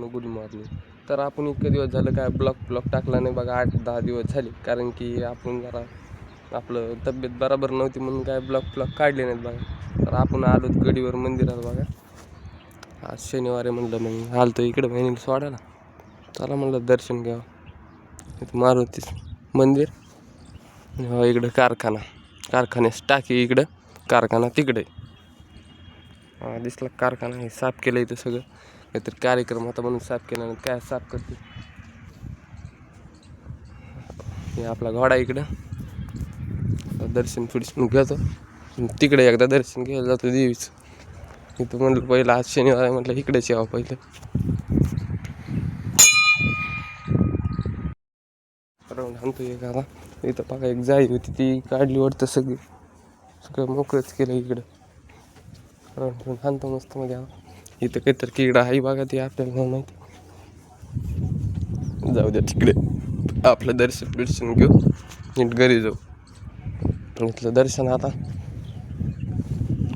Good morning. तर आपण इतके दिवस झालं काय ब्लॉग टाकला नाही बघा, 8-10 दिवस झाले. कारण की आपण जरा आपलं तब्येत बरोबर नव्हती म्हणून काय ब्लॉग काढले नाहीत बघा. तर आपण आलो गडीवर मंदिरात बघा. आज शनिवारी म्हणलं मग आलतो इकडं बहिणीला सोडायला. चला म्हणलं दर्शन घ्यावं. इथं मारुती मंदिर, इकडं कारखान्यास टाकी, इकडं कारखाना तिकडे. दिसला कारखाना हे साफ केलं इथं सगळं. काहीतरी कार्यक्रम होता म्हणून साफ केला नाही, काय साफ करते. हे आपला घोडा इकडं. दर्शन घेतो तिकडे, एकदा दर्शन घ्यायला जातो देवीचं. इथं म्हणलं पहिलं आज शनिवार म्हटलं इकडेच यावं पहिलं. राऊंड आणतो एक आता. इथं बघा एक जाळी होती ती काढली वाटतं, सगळं मोकळंच केलं इकडं. राऊंड आणतो मस्त मध्ये. इथं काहीतरी किडा आहे बघा, ती आपल्याला माहिती. जाऊ द्या तिकडे, आपलं दर्शन घेऊ, नीट घरी जाऊ. इथलं दर्शन आता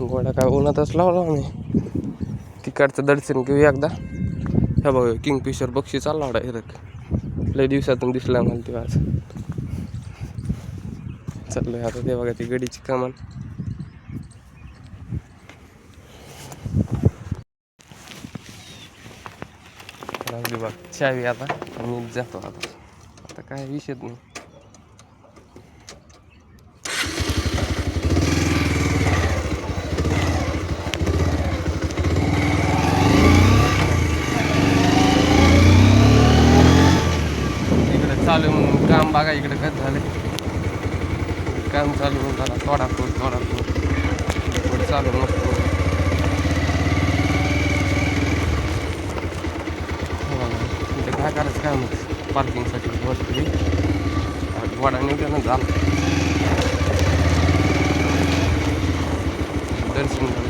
गोडा काय उन्हातच लावला नाही. तिकडचं दर्शन घेऊ एकदा. ह्या बघा किंगफिशर पक्षी चालला होता डायरेक्ट, लय दिवसातून दिसला मला ते आज. चाललंय आता ते बघा ती गडीची कमान. बघ चावी आता मी जातो आता काय विषय नाही. इकडे चालू म्हणून काम बघा, इकडे कसं झालं काम चालू म्हणून झाला. थोडापूर चालू मस्त. इथे काय करायचं काय म्हणते पार्किंगसाठी वरती गोडा निघाला झाला. दर्शन झालं.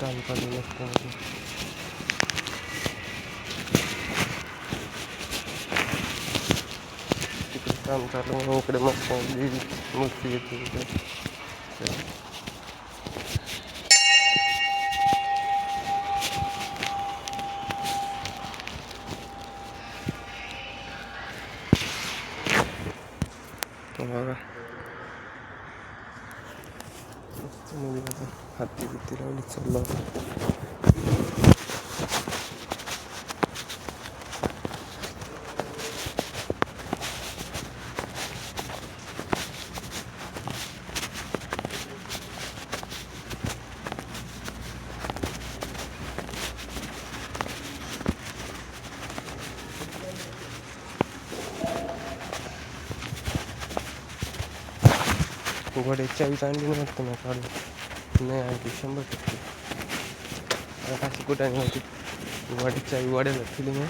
काम चालू नसतं तिकडे काम चालू म्हणून इकडे मस्त मूर्ती येते इकडे. बघा हाती बिती लावली चाललं. गोड्याची चावी आणली नाही वाटतं मग काढून नाही आणखी 100%. अशी कुठं नव्हती गोड्याची चावी गोड्याला केली नाही,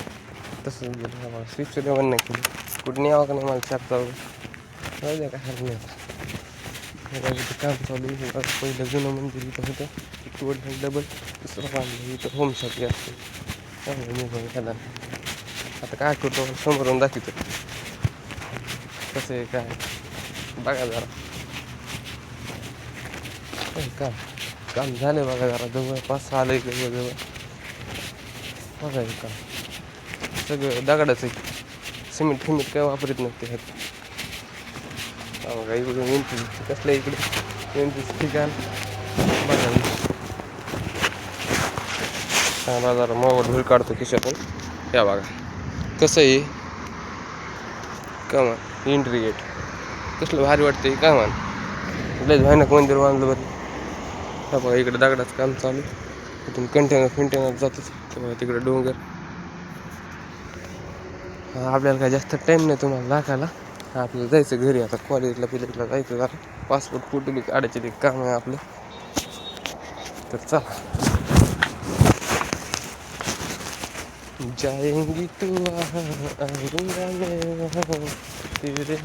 तसंच गेलं. मला स्विच देऊन नाही केली. कुठं यावं का नाही मला चाकता जाऊ द्या, काय हरकत नाही. काम चालू आहे. पहिलं जुनं मंदिर इथं होतं, इथं वडलं डबल दुसरं बांधलं. इथं होमसाठी असते चांगलं. आता काय करतो समोरून दाखवतो कसं आहे काय बघा जरा. काम झालं बघा, जरा जवळपास आलं इकडे जवळ बघा. काम सगळं दगडाचं आहे, सिमेंट काय वापरत नसते ह्यात. बघा इकडे एंट्री कसलं इकडे एंट्रीचं ठिकाण बघा. चांगला जरा मोबाईल धूळ काढतो खिशातून. या बघा कसं आहे कामान. एंट्री गेट कसलं भारी वाटतं कामान. लयच भयानक मंदिर बांधलं बरं. हा बघा इकडे दगडाचं काम चालू. इथून कंटेनर जातच. बघा तिकडे डोंगर. आपल्याला काय जास्त टाईम नाही तुम्हाला दाखायला. आपल्याला जायचं घरी आता. कॉलेजला जायचं जरा. पासपोर्ट फोटो बी काढायचे ते काम आहे आपलं. तर चला जाएंगी तू आऊंगा मैं वहाँ तेरे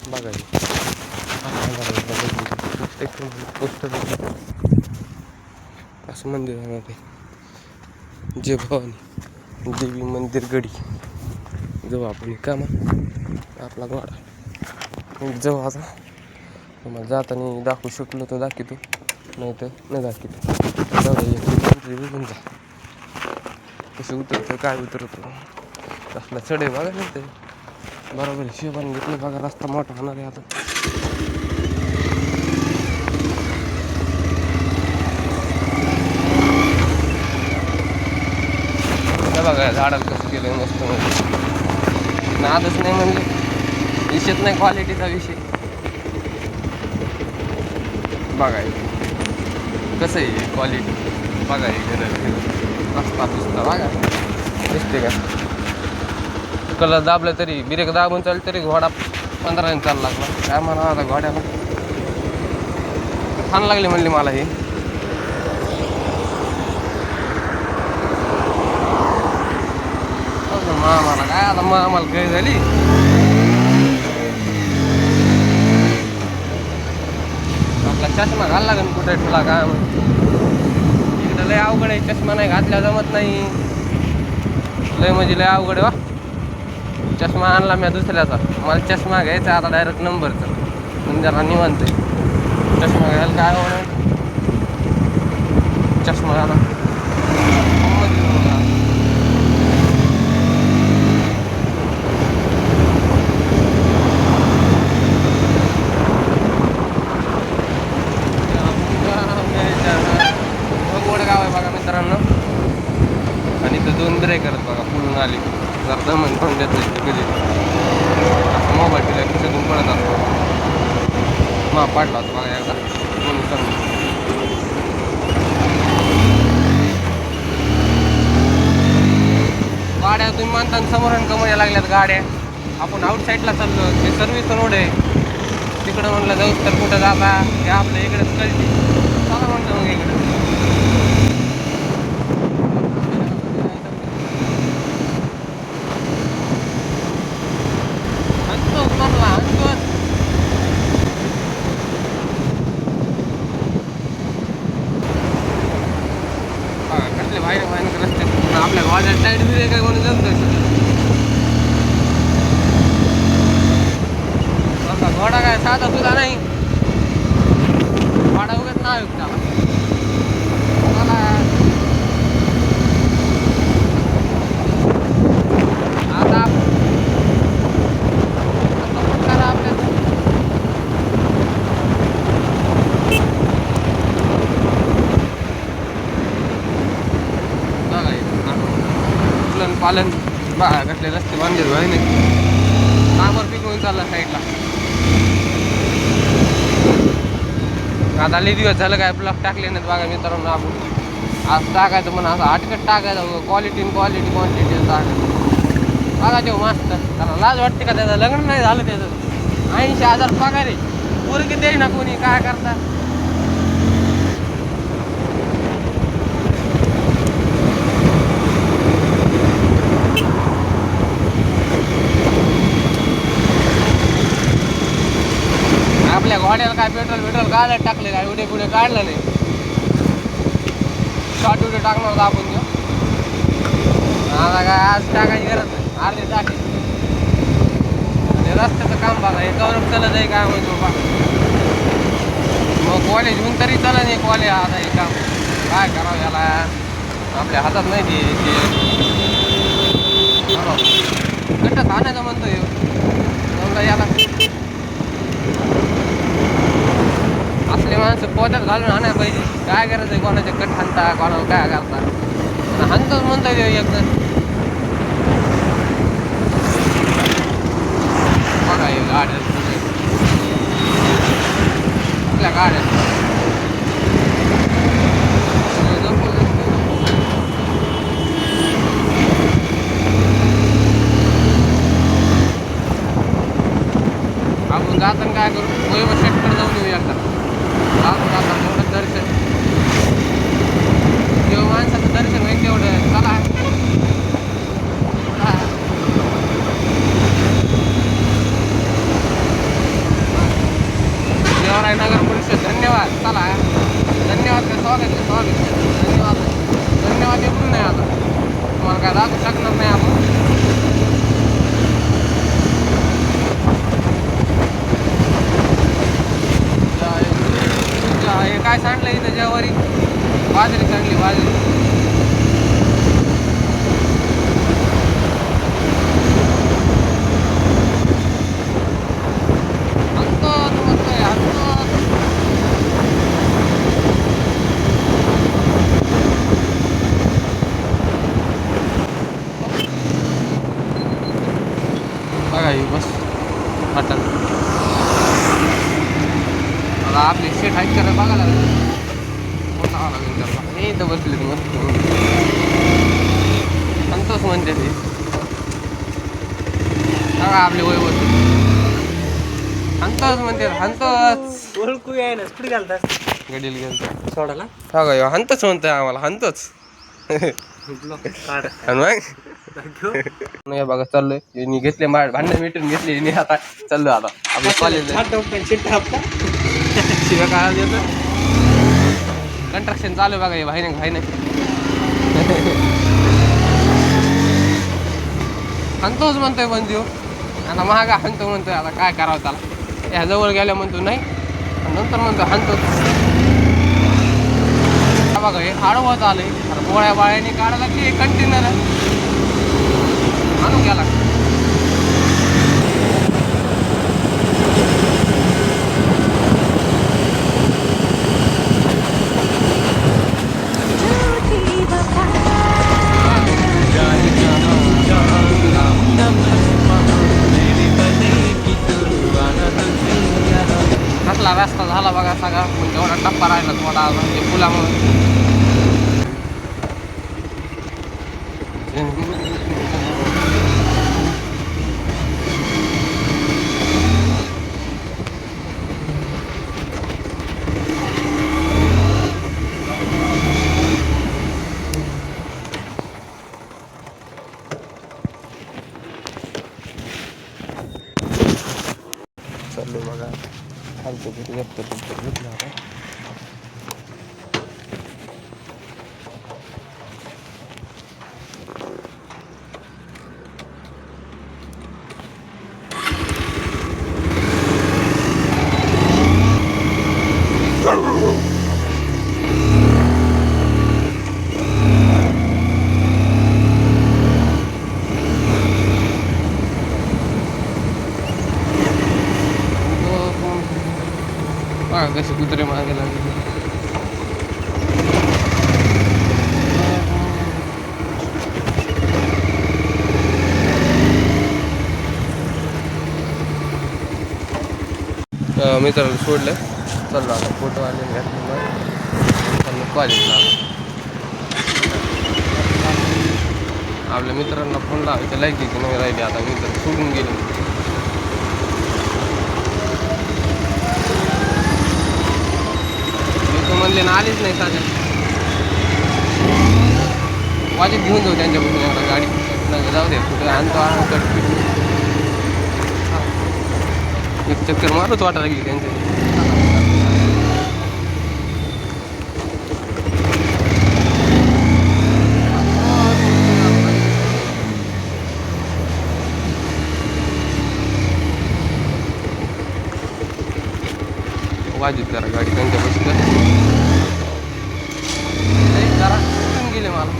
बघा पोस्टर असं मंदिर आहे ते जय भवानी देवी मंदिर गडी जाऊ आपण का मग आपला घोडा जाऊ आता तुम्हाला जाताना दाखवू शकलो तर दाखवतो नाही तर नाही दाखवतो जाऊ जा कसं उतरतं काय उतरतं असला चढे बघा नाही ते बरोबर हिशोबाने घेतलं बघा रस्ता मोठा होणार आहे आता बघा झाडाला कसं केलं मस्त म्हणजे नादच नाही म्हणजे विषयच नाही क्वालिटीचा विषय बघा कसं आहे क्वालिटी बघा रस्ता पिस्ता बघा दिसते का कलर दाबलं तरी ब्रेक दाबून चाललं तरी घोडा 15 चालला लागला काय म्हणा आता घोड्याला छान लागली म्हणली मला ही मामाला काय आता मामाला काय झाली आपला चष्मा घाल लागेल कुठे ठेवला काय इकडं लय अवघड आहे चष्मा नाही घातल्या जमत नाही लय म्हणजे लय अवघड आहे वा चष्मा आणला मी दुसऱ्याचा मला चष्मा घ्यायचा आता डायरेक्ट नंबरचा म्हणजे जरा निवांत चष्मा घ्यायला काय होणार चष्मा आता गाव आहे बघा मित्रांनो आणि इथं 2 ब्रेकरच बघा पुढून आली जर दमन पण देत कधी मोबाईल दिला खिशातून पडत असतो मग पाडला होता बघा एकदा गाड्या तुम्ही मानता समोर कमाया लागल्यात गाड्या आपण आउटसाईडला चाललो ते सर्व्हिस रोड आहे तिकडं म्हणलं जाऊच तर कुठं जाता हे आपल्या इकडेच कळते चला म्हणतो मग इकडं कसले बाहेर रस्ते आपल्या गाड्या टाईट दिले काय कोणी जमत घोडा काय साधा सुद्धा नाही घोडा उगत नाव आहे त्याला आता पालन बा कसले रस्ते बांधले आहे नाही कामावर पिकवून चालला साईडला आता लई दिवस झालं काय ब्लॉक टाकले नाहीत बघा मित्रांनो आपण आज टाकायचं म्हणून असं हटकट टाकायचं क्वालिटी क्वांटिटी टाकायचं बघा तेव्हा मास्तर त्याला लाज वाटते का त्याचं लग्न नाही झालं त्याचं 80,000 पगार आहे पोरगी देई ना कोणी काय करता आपल्या घोड्याला काय पेट्रोल काढायला टाकले काय उडे पुढे काढलं नाही शॉर्ट व्हिडिओ टाकणार होता आपण आता काय आज टाकायची गरज नाही अर्धे टाके रस्त्याचं काम बघा हे गौरव चलत आहे काय म्हणतो बा मग कॉलेज होऊन तरी चला नाही कॉलेज आता हे काम काय करावं याला आपल्या हातात नाही ते गट्टात आणायचं म्हणतो एवढा याला असले माणसं पोत्यात घालून आणायला पाहिजे काय करायचं आहे कोणाच्या कट हाणता कोणाला काय करता हाणतोच म्हणता येऊ एकजण बघा हे गाड्या आपल्या गाड्या आपण जाताना काय करू वैभव शेटकडे जाऊन येऊ एकदा जाता तेवढं दर्शन जेव्हा माणसाचं दर्शन होईल तेवढं चला देवराय नगर परिषद धन्यवाद चला धन्यवाद का स्वागत धन्यवाद धन्यवाद एवढून नाही आता तुम्हाला काय दाखवू शकणार नाही आपण हे काय सांडलं इथं ज्वारी बाजरी सांडली बाजरी बघा ही बस हॉटेल आता आपली शेट हाईक करायला बघायला लागेल मोठा लागेल त्याला हे इथं बसले मस्त संतोष म्हणते ते बघा आपले वैभव संतोष म्हणते संतोष ओळखू आहे ना कुठे घालतात गडील गेलं सोडाला हा का हंतच म्हणतोय आम्हाला हंतच नाही बघा चाललोय यांनी घेतले भांडण मिटून घेतले यांनी आता चाललोय आता आपल्या कॉलेज शिव्या काळात येतो कंस्ट्रक्शन चालू आहे बघा हे भाई नाही हंतोच म्हणतोय पण जीव आता महागा हंतो म्हणतोय आता काय करावं त्याला या जवळ गेल्या म्हणतो नाही नंतर म्हणतो हंतोच बघा हे आडवत आलंय पोळ्या बाळ्याने काढायला लागली कंटेनर आणून घ्या लागतं कसला रस्ता झाला बघा सगळा म्हणजे एवढा टप्पा राहिला थोडा म्हणजे पुलामुळे चालू बघा खालचं किती घेतलं आता कसे कुत्रे मागे लागले मित्राला सोडलं चाललो आता फोटो आले घातले चाललो कॉलेजला आपल्या मित्रांना फोन लावायचं लायकीची नाही राहिली आता मित्र सोडून गेले म्हणले ना आलीच नाही साध्या वाजेत घेऊन जाऊ त्यांच्यापासून एवढा गाडी नाही जाऊ दे कुठे आणतो एक चक्कर मारच वाटा लागली त्यांच्या वाजत जरा गाडी त्यांच्या बसल्या जरा सोडून गेले मला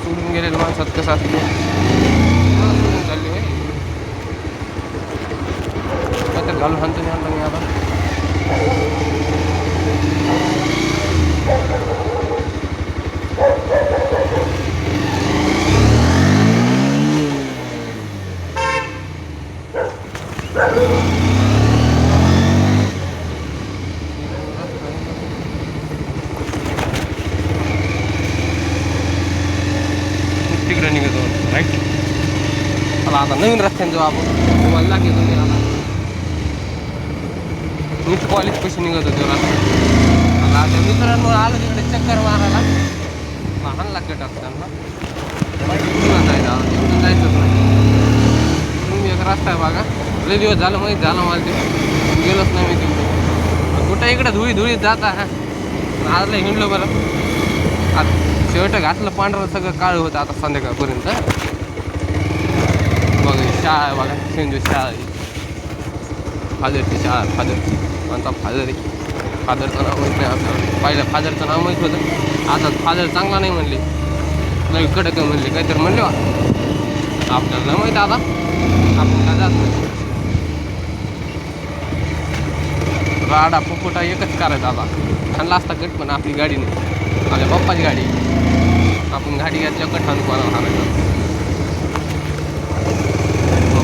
सोडून गेलेलं माणसात कसं असतं सोडून चालली तर घालून हाणतो नाही आणलं मी आता तिकडे निघतो राईट मला आता नवीन रस्त्याने जाऊ आपण तुम्हाला लागेल मीच कॉलेज कशी निघत होतो आता मित्रांमुळे आलो तिकडे चक्कर मारायला वाहनला गटात त्यांना जायचंच नाही तुम्ही एक रस्ता आहे बघा लय दिवस झालं माहीत झालं मला ते गेलोच नाही मी तिकडे कुठं इकडे धुळीत जाता आज लय हिंडलो बरं आता शर्ट घातलं पांढरं सगळं काळं होतं आता संध्याकाळपर्यंत बघा शाळा आहे बघा सेंजू शाळा आहे फादरची शाळा फादरची कोणता फादर आहे फादरचं नाव माहीत नाही आपल्याला पहिल्या फादरचं नाव माहीत होतं आता फादर चांगला नाही म्हणले नाही कडक म्हणले काहीतरी म्हणले आपल्याला नाही माहीत आता आपण काय जात नाही राडा पुकुटा एकच करायचा आता खाल्ला असता कट पण आपली गाडी नाही आपल्या पप्पाची गाडी आपण गाडी घ्यायच्या कट आणू कोणाला हाणायचं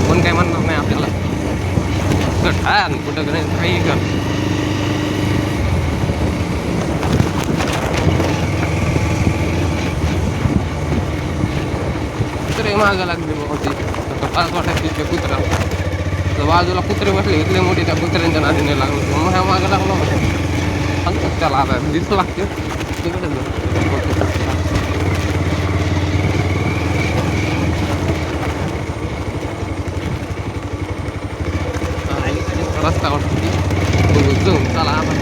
कोण काय म्हणणार नाही आपल्याला कट हा कुठं नाही काही कर कुत्रे मागं लागले होते पाच वाटायचे कुत्रा तर बाजूला कुत्रे बसले इथले मोठे त्या कुत्र्यांच्या नादीने लागले मग ह्या मागं लागलो सांगतात त्याला आता दिसू लागते तिकडे रस्ता वाटतो जाऊन चला आपण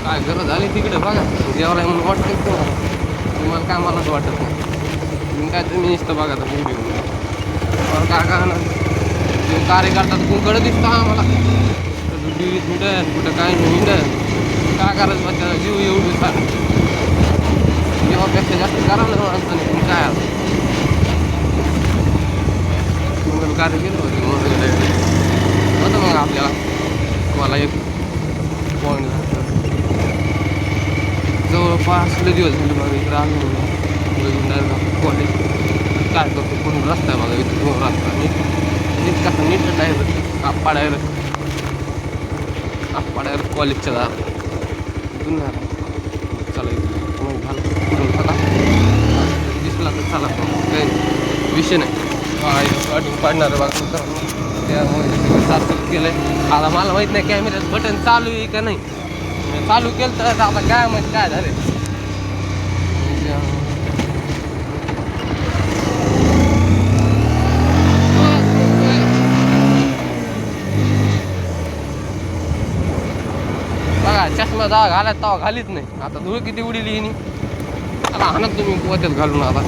काय गरज झाली तिकडे बघा जेवायला म्हणून वाटतं तुम्हाला काय मलाच वाटत नाही तुम्ही काय तुम्ही नुसतं बघा तर तुम्ही काय ना तुम्ही कार्यकर्ता तर कुंकडं दिसतं आम्हाला डिवीत मिळत कुठं काय नाही मिळत काय करायचं बा त्याला जीव येऊ दिसता जेव्हापेक्षा जास्त करावं माणसाने तुम्ही काय आलं मंगल कार्य केलं होतं मग आपल्याला मला एक पॉईंट जवळपास लय दिवस झाले बघा इकडे आलो डायरेक्ट कॉलेज काय करतो कोण रस्ता आहे बघा इथं रस्ता नीट कसं नीट डायरेक्ट आप्पा डायरेक्ट कॉलेजच्या दार जुन्या चला मग झालं कुठून चला दिसला तर चला काही विषय नाही काढून पाडणार आहे बघा मित्रांनो त्यामुळे सारखं केलं आहे आता मला माहीत नाही कॅमेऱ्याचं बटन चालू आहे का नाही चालू केलं तर आता काय माहिती काय झालं बघा चष्मा जा घालायत तेव्हा घालीत नाही आता धूळ किती उडीली आता हाणत तुम्ही पोत्यात घालून आता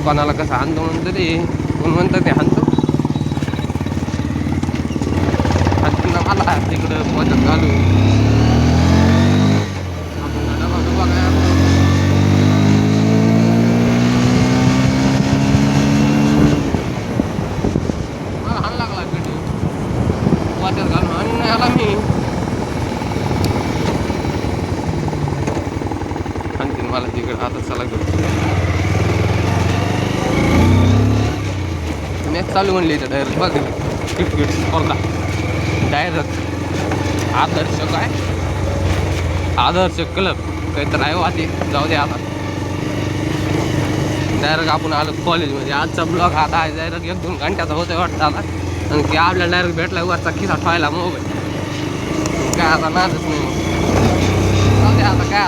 कोणाला कसं हाणतो म्हणतं ते कोण म्हणतं ते हाणतो हाणतो ना मला तिकडं पोत्यात घालून मला हाण लागला कधी पोत्यात घालून आणि नाही आला मी आणखीन मला तिकडं आता चला करू मॅच चालू म्हणली इथं डायरेक्ट बघ क्रिकेट स्पर्धा डायरेक्ट आदर्श क्लब काहीतरी आहे वाटे जाऊ दे आता डायरेक्ट आपण आलो कॉलेजमध्ये आजचा ब्लॉग आता आहे डायरेक्ट 1-2 घंट्याचा होतोय वाटतं आता आणि की आपल्याला डायरेक्ट भेटला वरचा खिसा ठेवायला मोबाईल काय आता नादच नाही जाऊ दे आता काय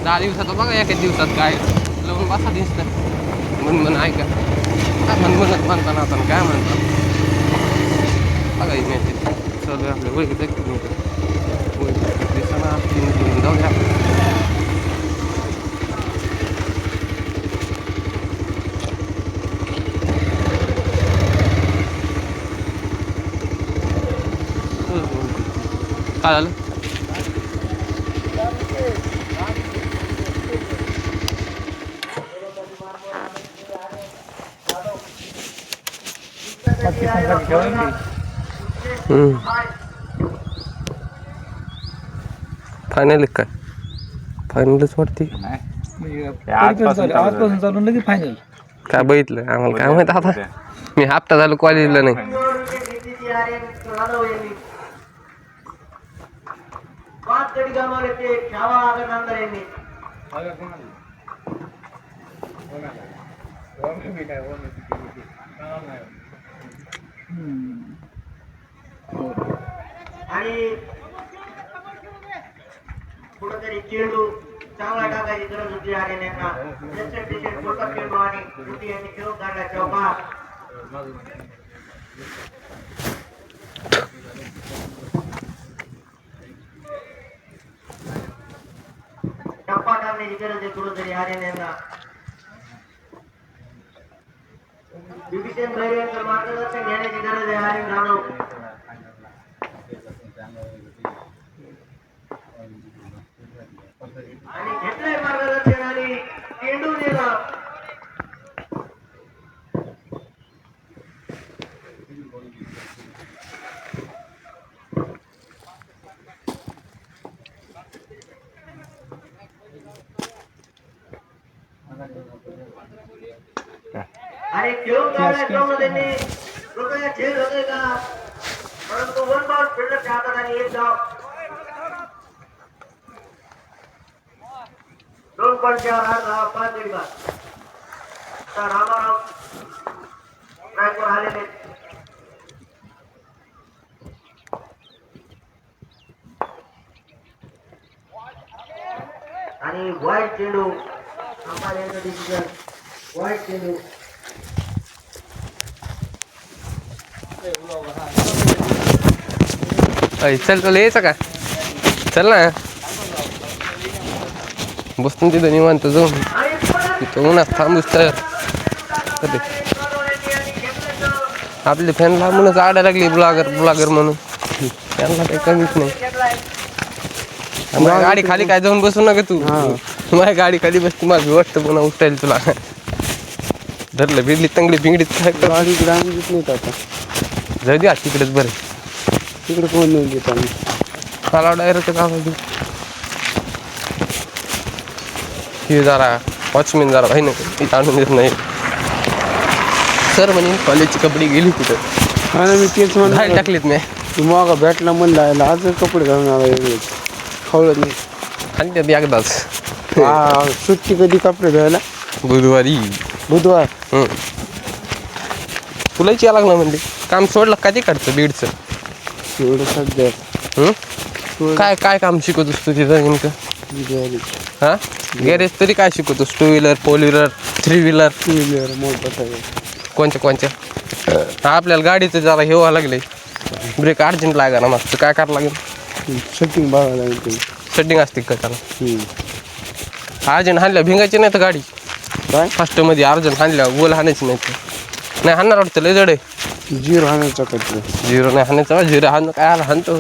10 दिवसाचं बघा एका दिवसात काय लावून बसा दिसतं मन ऐका काय म्हणत म्हणताना आता काय म्हणतात बघा मॅच चालू आहे आपल्या वैक दिसताना आपली जाऊ द्या काय झालं फायनल काय फायनलच वाटते आजपासून चालू लगेच फायनल काय बघितलं आम्हाला काय माहित आता मी हप्ता झालो कॉलेजला नाही आणि कुठेतरी चेंडू चांगला टाकायची गरज होती आणि त्यांना मोठा चेंडू आणि कुठे यांनी खेळून काढला चौकार. टप्पा टाकण्याची गरज आहे कुठेतरी हरियाणा. विभीषण भैरवेंचं मार्गदर्शन घेण्याची गरज आहे हरियाणा. आणि घेतलंय मार्गदर्शन आणि चेंडू दिला. आणि खेळून काढल्या तेवढं त्यांनी कृपया खेळ होते का, परंतु वन बॉल फिल्डरच्या हातात आणि एक धाव. 2 पॉईंटच्यावर 8 धावा 5 गडी बाद. तर रामाराव ट्रॅकवर आलेले आणि वाईट चेंडू अंपायरचं डिसिजन. वाईट चेंडू. चल तुला यायचं का? चल ना बसतो तिथं निवांत जाऊन तिथं उन्हात थांबूच तर आपले फॅन लांबूनच आडायला लागली ब्लॉगर म्हणून त्यांना काही कमीच नाही. माझी गाडी खाली काय जाऊन बसू नका तू. माझी गाडी खाली बस तुम्हाला वाटतं पुन्हा उठायला तुला धरलं बिरली तंगडी पिंगडीत काय गाडी ग्रामीण नाही आता जाऊ द्या तिकडेच बरं. तिकडे कोण नाही देत आम्ही मला डायरेक्ट का हे जरा वॉचमॅन जरा काही नाही आणून देत नाही सर म्हणे कॉलेजची कपडे गेली तिथं. हा ना मी तेच म्हणून टाकलीत मी तू मग भेटला म्हणलं आयला आज कपडे घालून आला वेगळेच खावलं नाही. आणि त्यात एकदाच सुट्टी कधी कपडे घ्यायला बुधवारी बुधवार. तुलाच या लागलं म्हणजे काम सोडलं का ते काढतं बीडचं एवढं सध्या काय काय काम शिकवत असतो तिथं नेमकं? हा गॅरेज तरी काय शिकवतोस? 2 व्हीलर 4 व्हीलर 3 व्हीलर मोठं कोणत्या आपल्याला गाडीचं जरा हे व्हावं लागले ब्रेक अर्जंट लागा ना मग काय करावं लागेल? सेटिंग बघायला लागेल. सेटिंग असते का त्याला? अर्जंट हाणल्या भिंगायची नाही तर गाडी काय फास्टमध्ये अर्जंट हाणल्या गोल हाणायची नाही तर नाही हाणणार वाटतं लय जड आहे. 0 हाणायचा कचरा 0 नाही हाणायचा 0 हाण काय आला हाणतो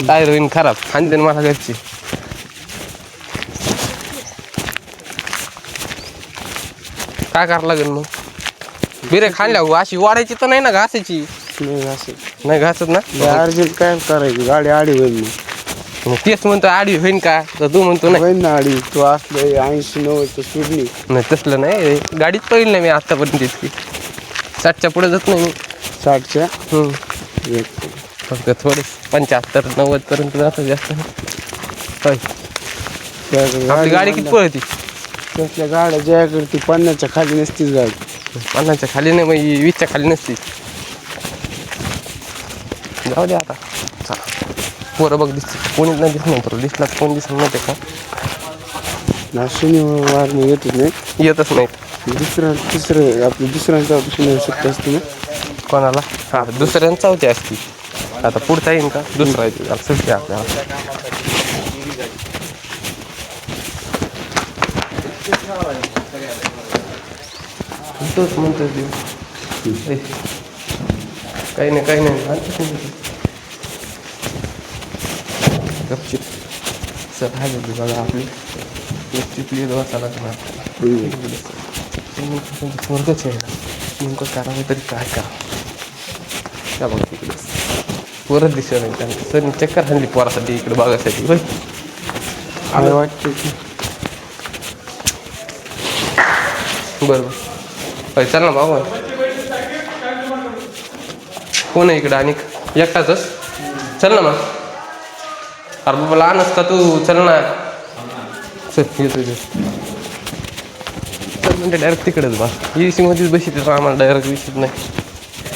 टायर होईन खराब हाणते ना मला घरची. काय करावं लागेल मग? बिरेक हाणल्या अशी वाढायची तर नाही ना घासायची? नाही घासत नाही घासत ना. अर्जंट काय करायची गाडी आडी होईल मग तेच म्हणतो आडी होईन का तर तू म्हणतो नाही. होईल ना आडी तू असलं 80-90 सुटली नाही तसलं नाही गाडीच पाहिली नाही मी आत्तापर्यंत इतकी 60च्या पुढे जात नाही मी. 60च्या फक्त थोडे 75-90 पर्यंत जातं जास्त नाही. आपली गाडी किती पळती? त्यातल्या गाड्या ज्या करते 50च्या खाली नसतीच गाडी. 50च्या खाली नाही मग 20च्या खाली नसती. जाऊ दे आता चला पोरं बघ दिसते कोणीच नाही दिसणार तुला दिसला कोण दिसणार नाही का? ना शनिवार येतच नाही येतच नाही. तिसरं आपलं दुसऱ्यांचा सुट्टी असते ना कोणाला? हा दुसऱ्यांचा होती असती आता पुढचा येईन का दुसरा येते सुट्टी आपल्याला. तोच म्हणतो काही नाही गपचिप सर आहे बघा आपली गपचिपली बसायला वर्गच आहे नेमकं करावं तरी काय करा बघा तिकडे परत दिसत नाही त्यांना सर चक्कर हाणली पोरासाठी इकडे बघायसाठी होय मला वाटतं की बरोबर चल ना बाबा कोण आहे इकडं आणि एकटाच चल ना मग अरे बाबा लहानच का तू चल ना चल येतो चल म्हणजे डायरेक्ट तिकडेच बस ए सी मध्येच बशी तिथं आम्हाला डायरेक्ट विषयच नाही.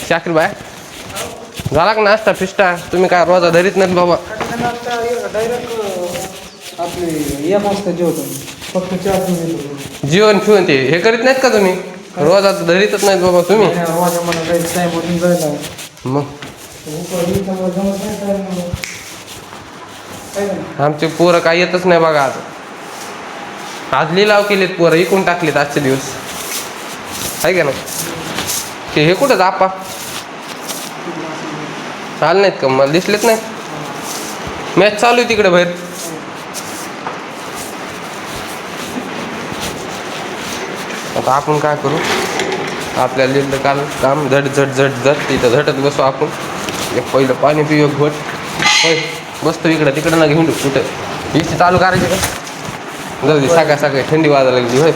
शाकीर बाय झाला का नाश्ता फिस्टा तुम्ही काय रोजा धरीत नाहीत बाबा. डायरेक्ट आपले 1 वाजता जेवतो फक्त 4 जीवन फिवन ते हे करीत नाहीत का तुम्ही रोज आता धरीतच नाहीत बाबा तुम्ही. मला जायचं टाईम मधून जायला मग आमचे पोरं काय येतच नाही बघा आज. आज लिलाव केलेत पोरं इकून टाकलेत आजचे दिवस आहे का नाही. ते हे कुठं आपा चाल नाहीत का मला दिसलेत नाही. मॅच चालू आहे तिकडे बाहेर. आता आपण काय करू आपल्याला लिहिलं काल काम झट झट झट झट तिथं झटत बसू आपण. एक पहिलं पाणी पिऊ एक घोट होय बसतो इकडं तिकडं ना घेऊन कुठं इथे चालू करायची का जाऊ दे सकाळ सकाळी थंडी वाजायला लागली होय.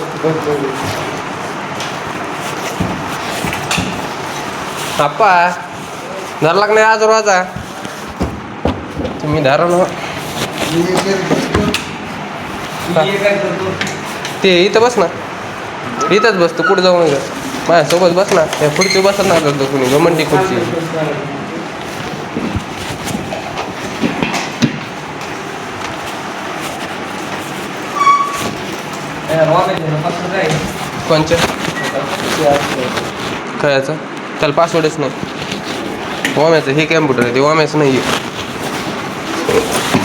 आप्पा धरला का नाही आज रोजा तुम्ही धरा ना. ते इथं बस ना इथंच बसतो कुठं जाऊ नये माझ्यासोबत बस ना त्या खुर्ची बसत ना करतो कुणी गमंडी खुर्ची. कोणच्या कायचं त्याला पासवर्डच नाही. ओम्याचं हे कॅम्प्युटर आहे ते ओम्याचं नाही आहे.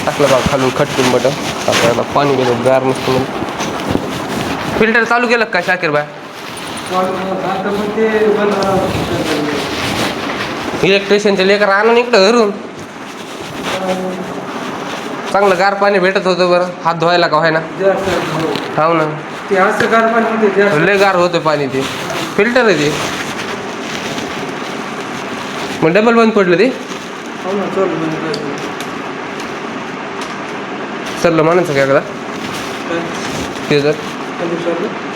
टाकलं बाबा खालून खटकून बटन आपल्याला पाणी गेलं गार नसतं म्हणून. फिल्टर चालू केलं का शाकीर बाय. इलेक्ट्रिशियनचे लेकर आणून इकडं घरून चांगलं गार पाणी भेटत होतं बरं हात धुवायला का व्हाय ना. हो ना लय गार होतं पाणी ते फिल्टर आहे ते. मग डबल बंद पडलं ते सरलं म्हणायचं काय कदा ते जर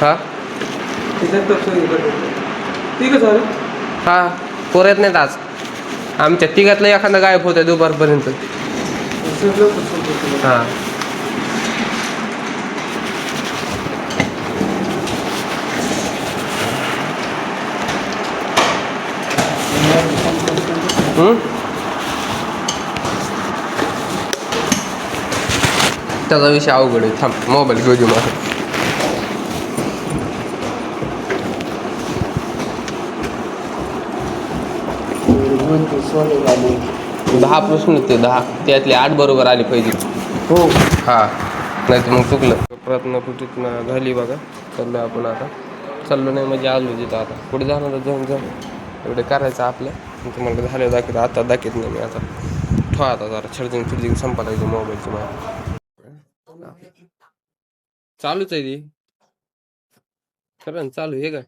हां हां पोरं येत नाहीत आज आमच्या तिघातलं एखादं गायब होतं दुपारपर्यंत. हां त्याचा विषय अवघड आहे. थांब मोबाईल घेऊ दे मला. दहा प्रश्न ते 10 त्यातले 8 बरोबर आले पाहिजे. हो हां नाही तर मग चुकलं. प्रयत्न झाली बघा. चाललो आपण आता चाललो नाही म्हणजे आलो तिथं आता पुढे जाणार जाऊन जाऊन एवढे करायचं आपलं. तुम्हाला झालं दाखवत आता दाखवत नाही मी आता ठेवा आता जरा चार्जिंग संपायचं मोबाईलचं मला. चालूच आहे ती खरं चालू आहे काय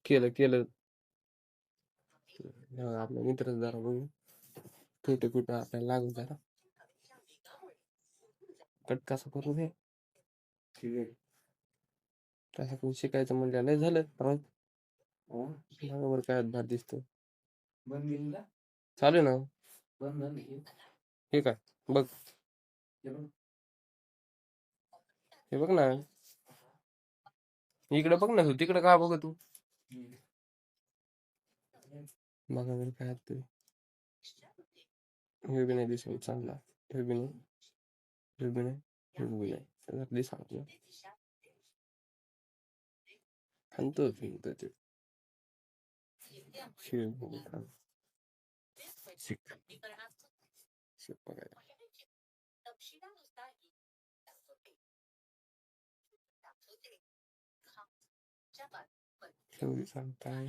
केलं आपल्या मित्रच जरा बघू कुठं आपल्याला लागून जरा कट कसं करू हे कसं करून शिकायचं म्हणजे लय झालं बरोबर काय भार दिसतो चालू ना हे काय बघ हे बघ ना इकडे बघ ना तू तिकडे का बघ तू बघा बरं काय तू हे बी नाही दिसत चांगला हे बी नाही दिसा खांतो फिरतो ते शेवटी सांगताय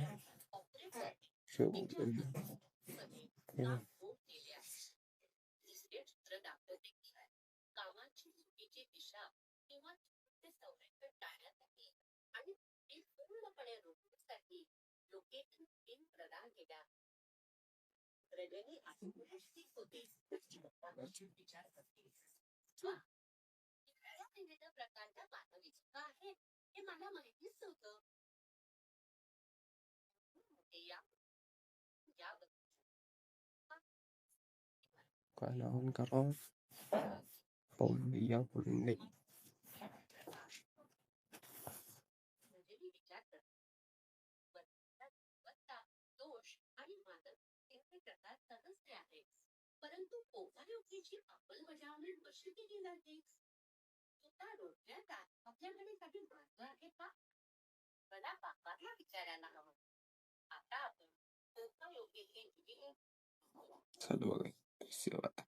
काय लावून करा या पडून दे. चालू बघा सेवा आता.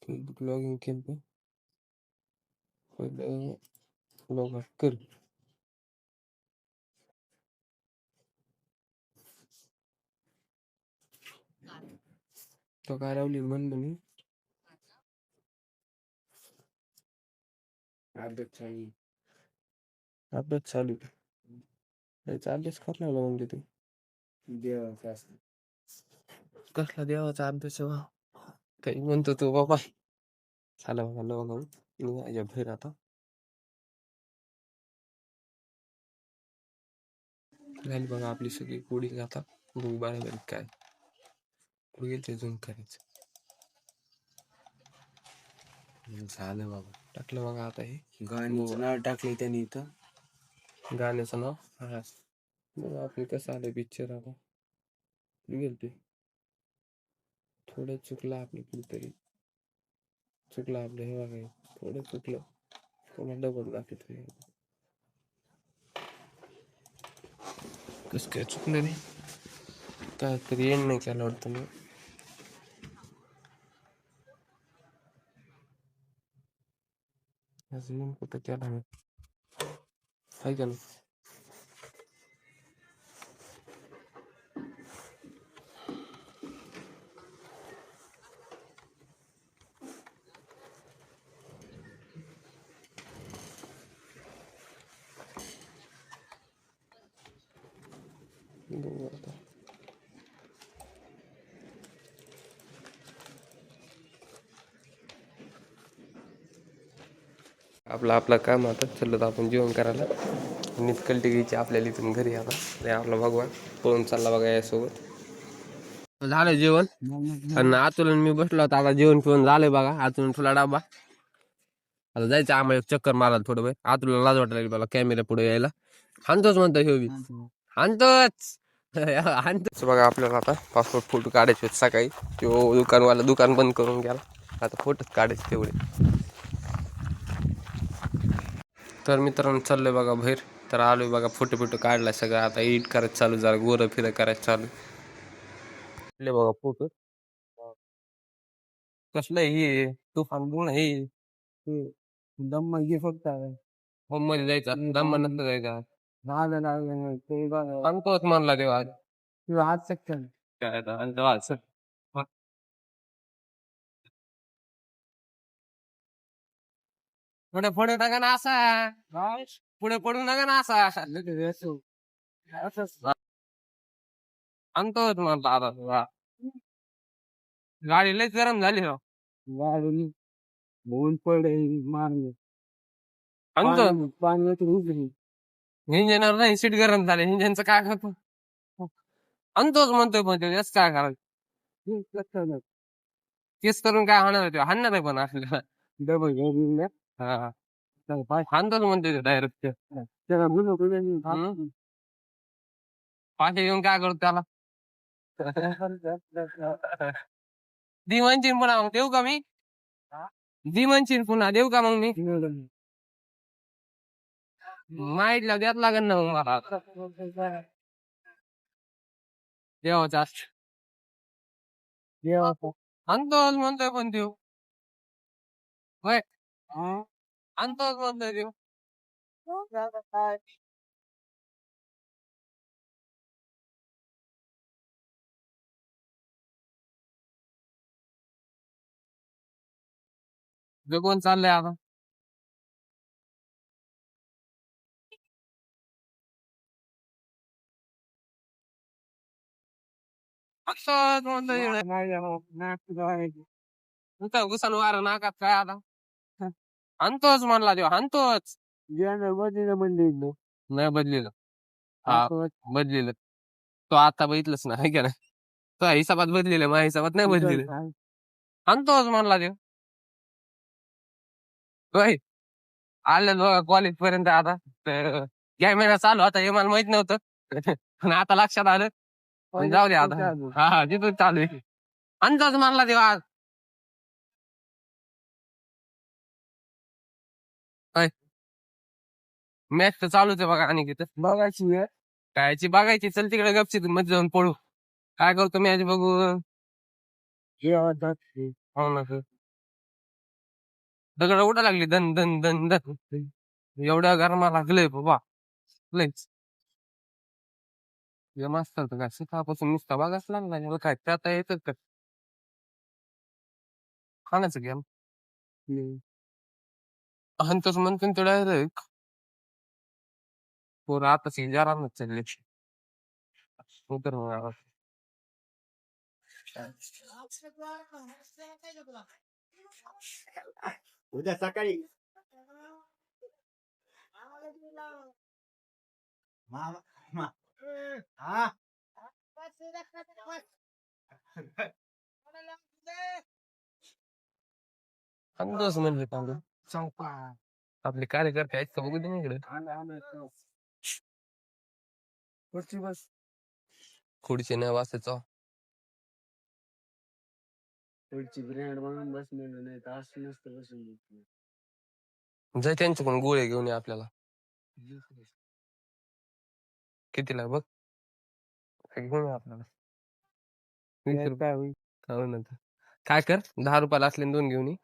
फेसबुक लॉग इन केलं पहिलं लॉग आउट कर. तो काय लावली म्हणलं मी अभ्यास चालू याचा अभ्यास करणार म्हणजे तू देवाचा कसला देवाचा अभ्यास आहे बा? काही म्हणतो तू बाबा. झालं बघा लॉग आउट माझ्या बाहेर आता झाली बघा आपली सगळी कोडिंग आता बघू बरोबर काय कुठे गेलं ते झूम करायचं. झालं बाबा टाकलं बघा आता हे गाण्याचं नाव टाकले त्यांनी इथं. गाण्याचं नाव हा बघा आपलं कसं आलं पिक्चर आता कुठे गेलं ते थोडं चुकलं आपलं कुठेतरी चुकलं आपलं हे बघा हे. थोडं चुकलं थोडं डबल दाखवतो कसं काय चुकलं रे काय तरी एंड नाही केला वाटतं मी. अजून कुठं केला मी आहे का नाही. बघू आता आपलं काम आता चाललं तर आपण जेवण करायला नितकलटी घ्यायची आपल्याला इथून घरी आता ते आपला भगवान पळून चालला बघा यासोबत झालं जेवण आणि आतून मी बसलो होतो आता जेवण पिऊन झालंय बघा आतून तुला डाबा आता जायचं आम्हाला एक चक्कर मारायला थोडं वेळ आतूला लाज वाटायला लागली मला कॅमेरा पुढे यायला हाणतोच म्हणतो हे बी हाणतोच हाणतोच बघा आपल्याला आता पासपोर्ट फोटो काढायचे आहेत सकाळी तो दुकानवाला दुकान बंद करून गेला आता फोटोच काढायचे तेवढे. तर मित्रांनो चाललोय बघा बाहेर तर आलोय बघा फोटो बिटो काढलाय सगळं आता एडिट करायचं चालू जरा गोरं फिरं करायचं चालू बघा फोटो कसलं हे तुफान बोल हे दम घे फक्त होम मध्ये जायचा दम नसतं जायचा ते सांगतोच म्हणला तेव्हा आज सेक्शन काय आता आणि तेव्हा असं पुढे पुढे नका ना असा पुढे पडू नका ना असा सांगतोच म्हणला आता तेव्हा. गाडी लयच गरम झाली हो गाडी भून पडे मारले सांगतो पाणी इंजिनवर नाही सीट गरम झाले इंजिनचं काय करतो अंतोच म्हणतोय पण ते जास्त काय करायचं केस करून काय होणार ते हाणणार आहे पण आपल्याला डबल घेऊन हा हाणतोच म्हणतोय डायरेक्ट त्याला पाठी घेऊन काय करतो त्याला दी म्हणशील पुन्हा मग देऊ का मी दी म्हणशील पुन्हा देऊ का मग मी माहितलं द्यात लागेल ना मग मला देवाचा अंतोच म्हणतोय पण देऊ होय अंतोच म्हणतोय देऊ कोण चाललंय आता असंच म्हणतोय घुसन वार नाकात काय आता आणतोच म्हणला देव आणतोच नाही बदलेलं हा बदलेलं तो आता बघितलंच ना है का नाही तो हिसाबात बदलेलं माझ्या हिसाबात नाही बदलेलं आणतोच म्हणला ते होय आलं बघा कॉलेज पर्यंत आता या महिना चालू आता हे मला माहित नव्हतं पण आता लक्षात आलं पण जाऊ दे आता हा तिथून चालू आहे आणतोच म्हणला तेव्हा आज मॅच तर चालूच आहे बघा आणि तिथं बघायची वेळ कायची बघायची चल तिकडे गपची मध्ये जाऊन पळू काय करतो मॅच बघू हो ना सर दगड उडा लागली दन दन दन दन एवढ्या गरमा लागलंय बाबा लयच हे मस्त होतं काय सकाळपासून नुसता बघाच लागला मला काय ते आता येतच का खाण्याचं गेम हंतच म्हणतो ते डायरेक्ट पोरं आता शेजारांनाच चालले उतर मग आवाज. उद्या सकाळी हा हंतच म्हणले तांदूळ आपले कार्यकर्ते आहेत का बघू दे ना इकडे बस खुर्ची नाही वाचायचं पुढची ब्रँड म्हणून बसलेलं नाही तर असं नसतं बसून जर त्यांच्याकडून गोळे घेऊन ये आपल्याला कितीला बघ घेऊन ये आपल्याला 20 रुपये काय होईल हो ना तर. काय कर 10 रुपयाला असले 2 घेऊन ये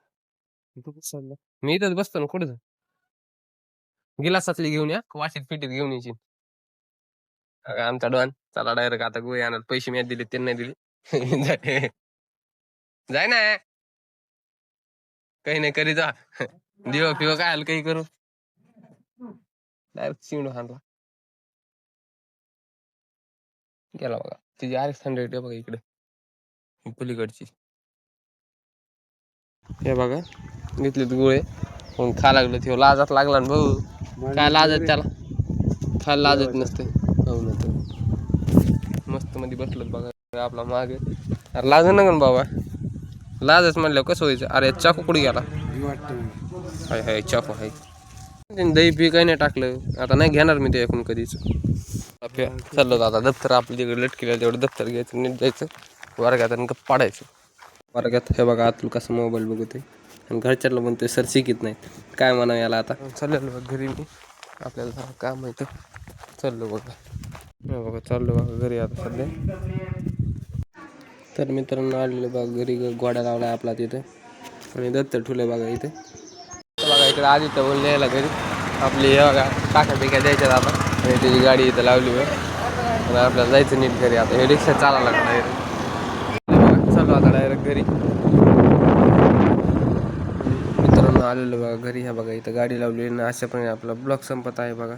मी इथंच बसतो ना कुठं गिलासातली घेऊन या वाशीत पिटीत घेऊन यायची आमचा डॉन चला डायरेक्ट आता गोळी आणत पैसे मी दिले त्यांनी नाही दिले जाय ना काही नाही करी जा दिव फिव काय आलं काही करू डायरेक्ट शिवून हाणला गेला बघा तिची RX-100 बघा इकडे पलीकडची हे बघा घेतले गोळे मग खा लागलं ते लाजात लागला ना भाऊ काय लाजत त्याला खायला लाजत नसते हो ना तर मस्त मध्ये बसलं बघा आपला मागे अरे लाज नका बाबा लाजच म्हणलं कसं व्हायचं अरे चाकू कुठे गेला हाय हाय चाकू हाय दही पी काही नाही टाकलं आता नाही घेणार मी ते ऐकून कधीच चाललो आता दप्तर आपल्या तिकडे लटकेलं तेवढं दप्तर घ्यायचं नीट जायचं वर्गात आणि गप्प पाडायचं वर्गात हे बघा आतून कसं मोबाईल बघतोय आणि घरच्याला म्हणतोय सर शिकित नाहीत काय म्हणा याला आता चाललेलो बघ घरी मी आपल्याला जरा काम आहे चाललो बघा हे बघा चाललो बघा घरी आता सध्या तर मित्रांनो आलेलो बघा घरी गोडा लावला आपला तिथे आणि दप्तर ठेवलं बघा इथे बघा इकडे आधी तर बोलले यायला घरी आपली हे बघा टाका बिका द्यायच्यात आता आणि त्याची गाडी इथं लावली बघ आणि आपल्याला जायचं नीट घरी आता हे रिक्षा चालायला लागला डायरेक्ट चालू आता डायरेक्ट घरी मित्रांनो आलेलो बघा घरी ह्या बघा इथं गाडी लावली आणि अशाप्रमाणे आपला ब्लॉग संपत आहे बघा